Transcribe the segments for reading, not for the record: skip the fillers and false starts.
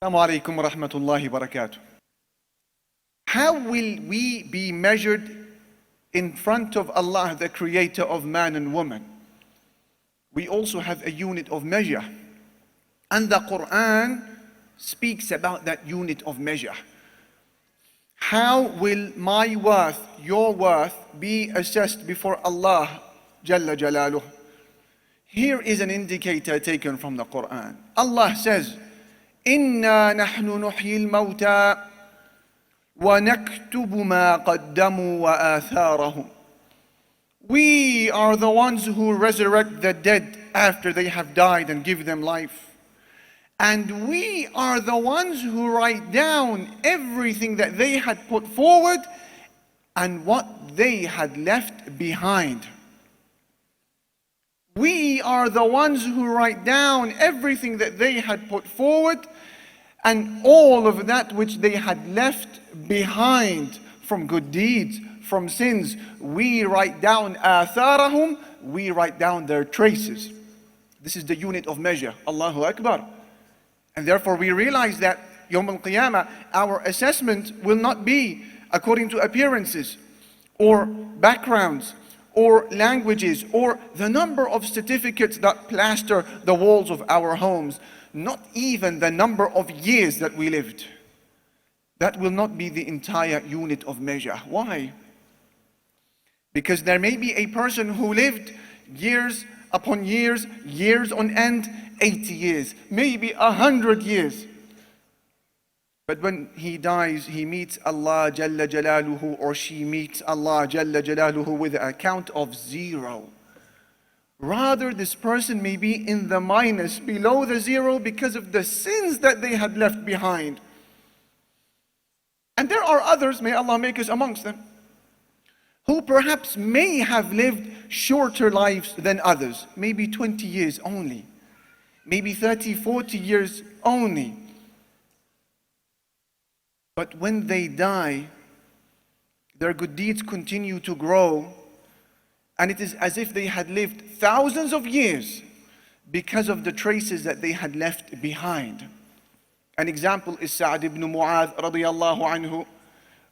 Assalamu alaikum wa rahmatullahi wa barakatuh. How will we be measured in front of Allah, the creator of man and woman? We also have a unit of measure. And the Quran speaks about that unit of measure. How will my worth, your worth, be assessed before Allah Jalla Jalaluh? Here is an indicator taken from the Quran. Allah says, إِنَّا نَحْنُ نُحْيِي الْمَوْتَى وَنَكْتُبُ مَا قَدَّمُوا وَآثَارَهُمْ. We are the ones who resurrect the dead after they have died and give them life. And we are the ones who write down everything that they had put forward and what they had left behind. We are the ones who write down everything that they had put forward and all of that which they had left behind from good deeds, from sins. We write down atharahum, we write down their traces. This is the unit of measure. Allahu Akbar. And therefore we realize that Yawm al-Qiyamah, our assessment will not be according to appearances or backgrounds or languages or the number of certificates that plaster the walls of our homes, not even the number of years that we lived. That will not be the entire unit of measure. Why? Because there may be a person who lived years upon years, years on end, 80 years, maybe 100 years. But when he dies, he meets Allah Jalla Jalaluhu, or she meets Allah Jalla Jalaluhu with a count of 0. Rather, this person may be in the minus, below the 0, because of the sins that they had left behind. And there are others, may Allah make us amongst them, who perhaps may have lived shorter lives than others, maybe 20 years only, maybe 30, 40 years only. But when they die, their good deeds continue to grow, and it is as if they had lived thousands of years because of the traces that they had left behind. An example is Sa'd ibn Mu'adh radiyallahu anhu,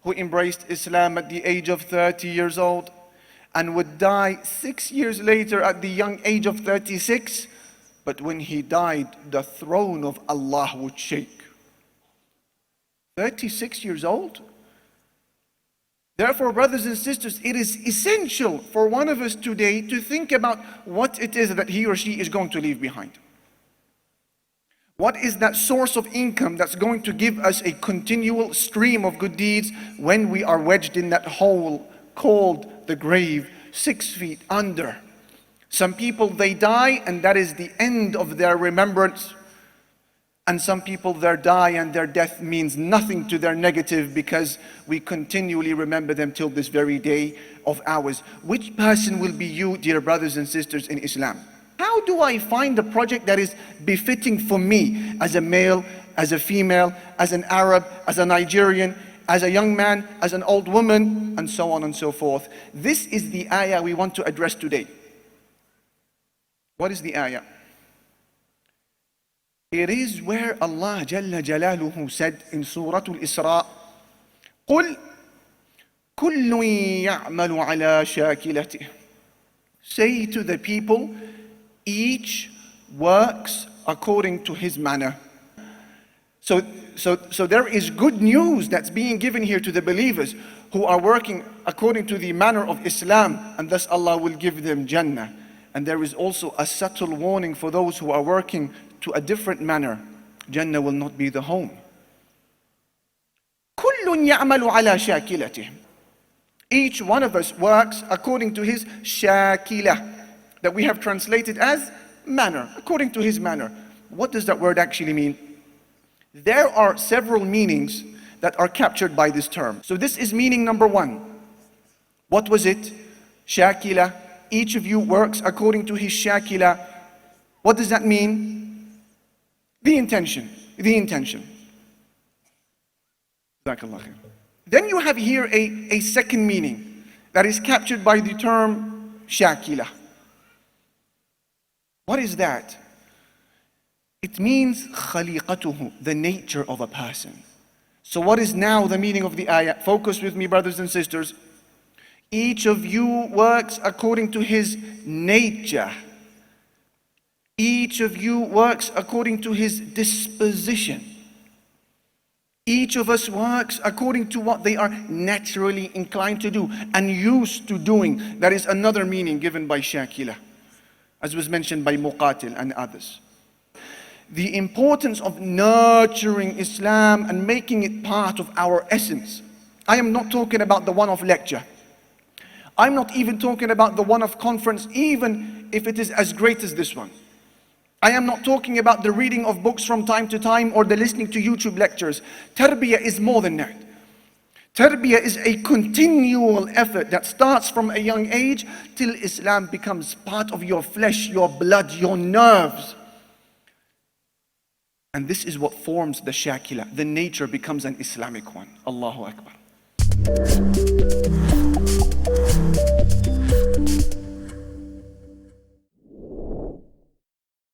who embraced Islam at the age of 30 years old and would die 6 years later at the young age of 36. But when he died, the throne of Allah would shake. 36 years old? Therefore, brothers and sisters, it is essential for one of us today to think about what it is that he or she is going to leave behind. What is that source of income that's going to give us a continual stream of good deeds when we are wedged in that hole called the grave, 6 feet under? Some people, they die and that is the end of their remembrance. And some people, their die and their death means nothing to their negative because we continually remember them till this very day of ours. Which person will be you, dear brothers and sisters in Islam? How do I find the project that is befitting for me as a male, as a female, as an Arab, as a Nigerian, as a young man, as an old woman, and so on and so forth? This is the ayah we want to address today. What is the ayah? It is where Allah Jalla Jalaluhu said in Surah Al-Isra, قُلْ كُلٌّ يَعْمَلُ عَلَى شَاكِلَتِهِ. Say to the people, each works according to his manner. So there is good news that's being given here to the believers who are working according to the manner of Islam, and thus Allah will give them Jannah. And there is also a subtle warning for those who are working to a different manner. Jannah will not be the home. كُلٌّ يَعْمَلُ عَلَى شَاكِلَتِهِ. Each one of us works according to his shakilah, that we have translated as manner, according to his manner. What does that word actually mean? There are several meanings that are captured by this term. So this is meaning number 1. What was it? Shakila. Each of you works according to his shakila. What does that mean? The intention. The intention. Then you have here a second meaning that is captured by the term shakila. What is that? It means khaliqatuhu, the nature of a person. So what is now the meaning of the ayah? Focus with me, brothers and sisters. Each of you works according to his nature. Each of you works according to his disposition. Each of us works according to what they are naturally inclined to do and used to doing. That is another meaning given by Shakila, as was mentioned by Muqatil and others. The importance of nurturing Islam and making it part of our essence. I am not talking about the one-off lecture. I'm not even talking about the one-off conference, even if it is as great as this one. I am not talking about the reading of books from time to time or the listening to YouTube lectures. Tarbiyah is more than that. Tarbiyah is a continual effort that starts from a young age till Islam becomes part of your flesh, your blood, your nerves. And this is what forms the Shakila. The nature becomes an Islamic one. Allahu Akbar.